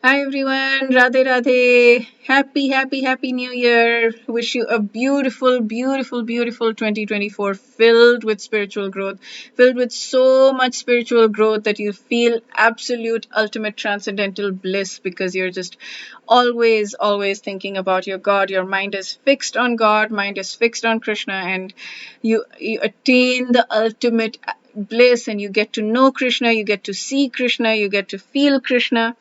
Hi everyone, Radhe Radhe. Happy New Year. Wish you a beautiful 2024 filled with spiritual growth, filled with so much spiritual growth that you feel absolute ultimate transcendental bliss because you're just always thinking about your God. Your mind is fixed on God, mind is fixed on Krishna, and you attain the ultimate bliss and you get to know Krishna, you get to see Krishna, you get to feel Krishna.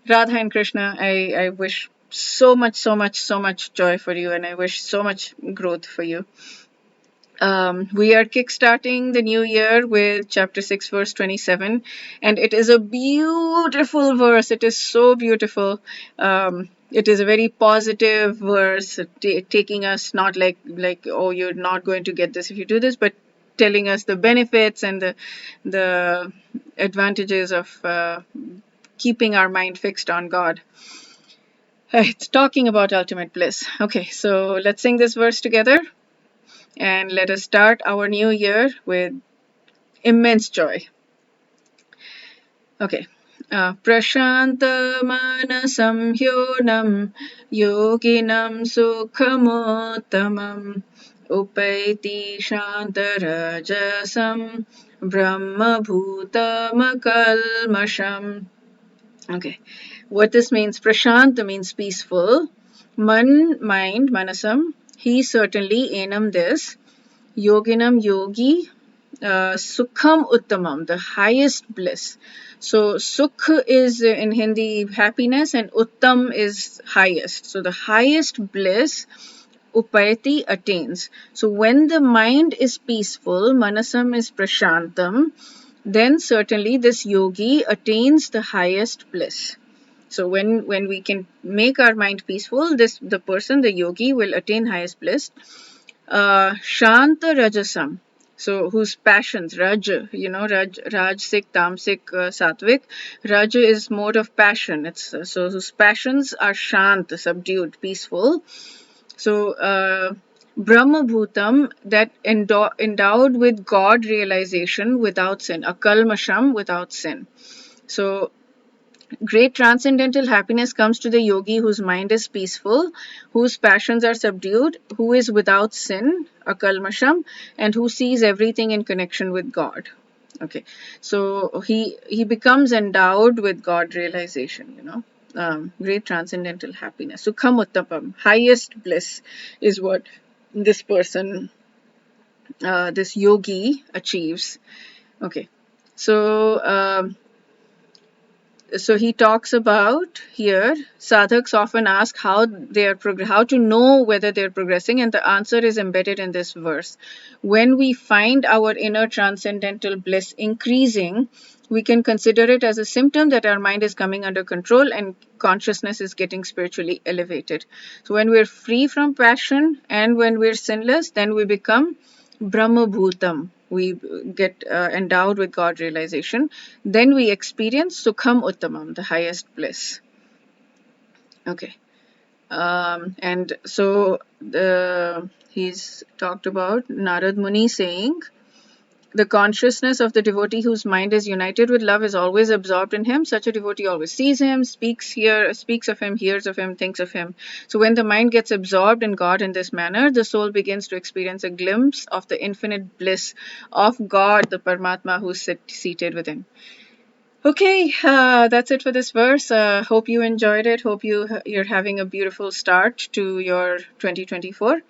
Radha and Krishna, I wish so much joy for you, and I wish so much growth for you. We are kickstarting the new year with chapter 6, verse 27, and it is a beautiful verse. It is so beautiful. It is a very positive verse, taking us not like oh, you're not going to get this if you do this, but telling us the benefits and the advantages of keeping our mind fixed on God. It's talking about ultimate bliss. Okay, so let's sing this verse together and let us start our new year with immense joy. Okay. Prashanta manasam hyonam yoginam sukhamottamam upaiti shantarajasam brahma bhutamakalmasham. Okay. What this means, Prashanta means peaceful. Mind, manasam, he certainly, enam this. Yoginam, yogi, sukham uttamam, the highest bliss. So sukh is in Hindi happiness and uttam is highest. So the highest bliss upayati attains. So when the mind is peaceful, manasam is prashantam, then certainly this yogi attains the highest bliss. So when we can make our mind peaceful, the person, the yogi, will attain highest bliss. Shanta Rajasam. So whose passions, Raj, Rajsik, Tamsik, Satvik. Raj is mode of passion. It's so whose passions are Shant, subdued, peaceful. So Brahma Bhutam, that endowed with God realization without sin, akalmasham, without sin. So great transcendental happiness comes to the yogi whose mind is peaceful, whose passions are subdued, who is without sin, akalmasham, and who sees everything in connection with God. Okay, so he becomes endowed with God realization. Great transcendental happiness. Sukham uttapam, highest bliss, is what this person, this yogi, achieves. Okay, so. So he talks about here, sadhaks often ask how to know whether they're progressing, and the answer is embedded in this verse. When we find our inner transcendental bliss increasing, we can consider it as a symptom that our mind is coming under control and consciousness is getting spiritually elevated. So when we're free from passion and when we're sinless, then we become Brahma Bhutam. We get endowed with God realization. Then we experience Sukham Uttamam, the highest bliss. Okay. And so he's talked about Narad Muni saying, the consciousness of the devotee whose mind is united with love is always absorbed in him. Such a devotee always sees him, speaks of him, hears of him, thinks of him. So when the mind gets absorbed in God in this manner, the soul begins to experience a glimpse of the infinite bliss of God, the Paramatma who's seated within. Okay, that's it for this verse. Hope you enjoyed it. Hope you're having a beautiful start to your 2024.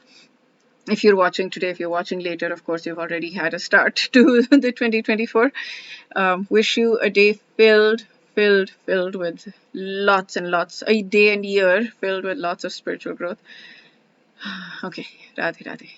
If you're watching today, if you're watching later, of course, you've already had a start to the 2024. Wish you a day filled with lots and lots, a day and year filled with lots of spiritual growth. Okay, Radhe Radhe.